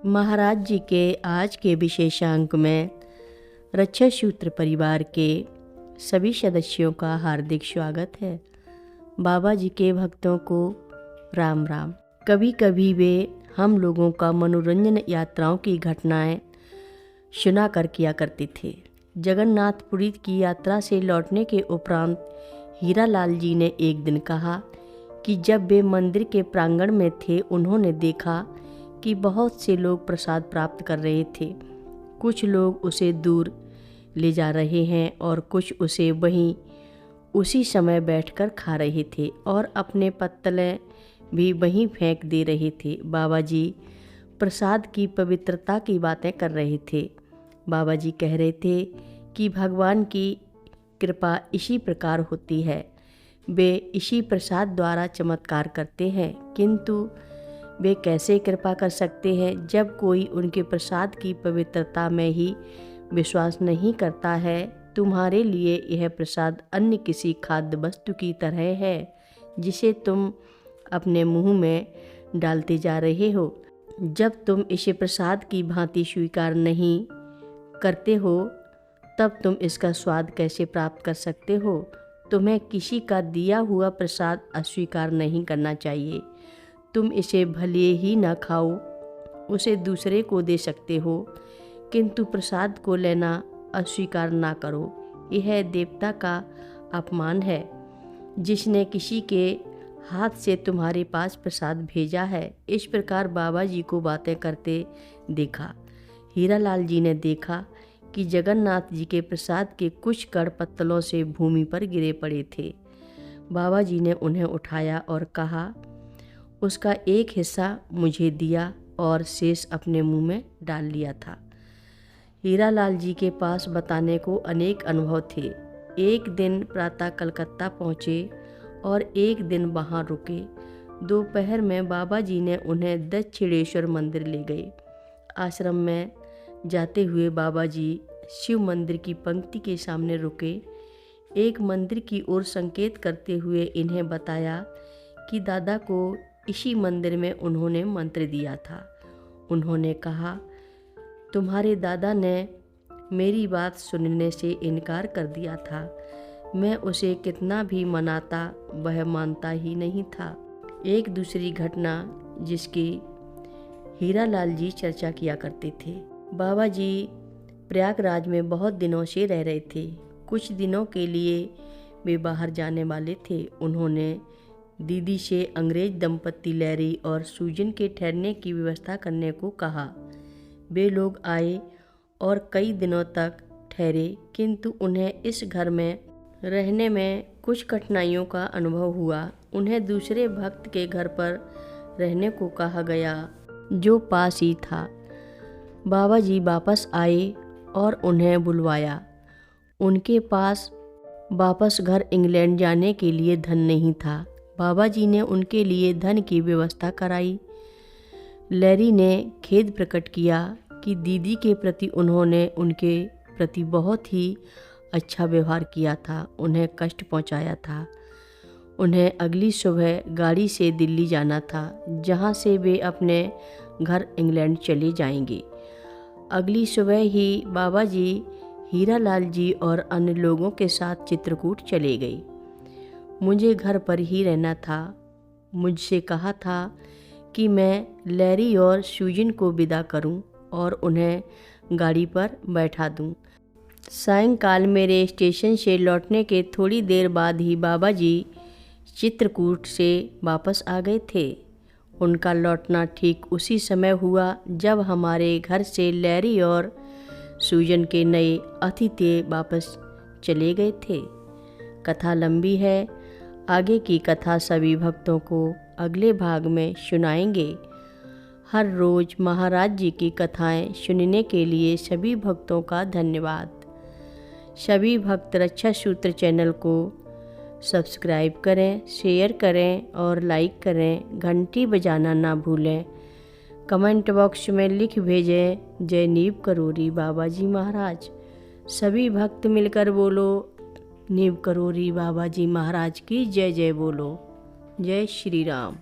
महाराज जी के आज के विशेषांक में रक्षा सूत्र परिवार के सभी सदस्यों का हार्दिक स्वागत है। बाबा जी के भक्तों को राम राम। कभी कभी वे हम लोगों का मनोरंजन यात्राओं की घटनाएं सुना कर किया करते थे। जगन्नाथपुरी की यात्रा से लौटने के उपरांत हीरालाल जी ने एक दिन कहा कि जब वे मंदिर के प्रांगण में थे, उन्होंने देखा कि बहुत से लोग प्रसाद प्राप्त कर रहे थे। कुछ लोग उसे दूर ले जा रहे हैं और कुछ उसे वहीं उसी समय बैठकर खा रहे थे और अपने पत्तले भी वहीं फेंक दे रहे थे। बाबा जी प्रसाद की पवित्रता की बातें कर रहे थे। बाबा जी कह रहे थे कि भगवान की कृपा इसी प्रकार होती है। वे इसी प्रसाद द्वारा चमत्कार करते हैं, किंतु वे कैसे कृपा कर सकते हैं जब कोई उनके प्रसाद की पवित्रता में ही विश्वास नहीं करता है। तुम्हारे लिए यह प्रसाद अन्य किसी खाद्य वस्तु की तरह है जिसे तुम अपने मुंह में डालते जा रहे हो। जब तुम इसे प्रसाद की भांति स्वीकार नहीं करते हो, तब तुम इसका स्वाद कैसे प्राप्त कर सकते हो। तुम्हें किसी का दिया हुआ प्रसाद अस्वीकार नहीं करना चाहिए। तुम इसे भले ही न खाओ, उसे दूसरे को दे सकते हो, किंतु प्रसाद को लेना अस्वीकार ना करो। यह देवता का अपमान है जिसने किसी के हाथ से तुम्हारे पास प्रसाद भेजा है। इस प्रकार बाबा जी को बातें करते देखा। हीरालाल जी ने देखा कि जगन्नाथ जी के प्रसाद के कुछ कण पत्तलों से भूमि पर गिरे पड़े थे। बाबा जी ने उन्हें उठाया और कहा, उसका एक हिस्सा मुझे दिया और शेष अपने मुंह में डाल लिया था। हीरालाल जी के पास बताने को अनेक अनुभव थे। एक दिन प्रातः कलकत्ता पहुँचे और एक दिन वहाँ रुके। दोपहर में बाबा जी ने उन्हें दक्षिणेश्वर मंदिर ले गए। आश्रम में जाते हुए बाबा जी शिव मंदिर की पंक्ति के सामने रुके। एक मंदिर की ओर संकेत करते हुए इन्हें बताया कि दादा को इसी मंदिर में उन्होंने मंत्र दिया था। उन्होंने कहा, तुम्हारे दादा ने मेरी बात सुनने से इनकार कर दिया था। मैं उसे कितना भी मनाता, वह मानता ही नहीं था। एक दूसरी घटना जिसकी हीरालाल जी चर्चा किया करते थे। बाबा जी प्रयागराज में बहुत दिनों से रह रहे थे। कुछ दिनों के लिए वे बाहर जाने वाले थे। उन्होंने दीदी से अंग्रेज दंपत्ति लैरी और सूजन के ठहरने की व्यवस्था करने को कहा। वे लोग आए और कई दिनों तक ठहरे, किंतु उन्हें इस घर में रहने में कुछ कठिनाइयों का अनुभव हुआ। उन्हें दूसरे भक्त के घर पर रहने को कहा गया जो पास ही था। बाबा जी वापस आए और उन्हें बुलवाया। उनके पास वापस घर इंग्लैंड जाने के लिए धन नहीं था। बाबा जी ने उनके लिए धन की व्यवस्था कराई। लैरी ने खेद प्रकट किया कि दीदी के प्रति उन्होंने उनके प्रति बहुत ही अच्छा व्यवहार किया था, उन्हें कष्ट पहुंचाया था। उन्हें अगली सुबह गाड़ी से दिल्ली जाना था, जहां से वे अपने घर इंग्लैंड चले जाएंगे। अगली सुबह ही बाबा जी हीरालाल जी और अन्य लोगों के साथ चित्रकूट चले गए। मुझे घर पर ही रहना था। मुझसे कहा था कि मैं लैरी और सूजन को विदा करूं और उन्हें गाड़ी पर बैठा दूं। सायंकाल मेरे स्टेशन से लौटने के थोड़ी देर बाद ही बाबा जी चित्रकूट से वापस आ गए थे। उनका लौटना ठीक उसी समय हुआ जब हमारे घर से लैरी और सूजन के नए अतिथि वापस चले गए थे। कथा लंबी है। आगे की कथा सभी भक्तों को अगले भाग में सुनाएंगे। हर रोज़ महाराज जी की कथाएं सुनने के लिए सभी भक्तों का धन्यवाद। सभी भक्त रक्षा सूत्र चैनल को सब्सक्राइब करें, शेयर करें और लाइक करें। घंटी बजाना ना भूलें। कमेंट बॉक्स में लिख भेजें, जय नीव करोरी बाबा जी महाराज। सभी भक्त मिलकर बोलो, नीव करोरी बाबा जी महाराज की जय जय बोलो। जय श्री राम।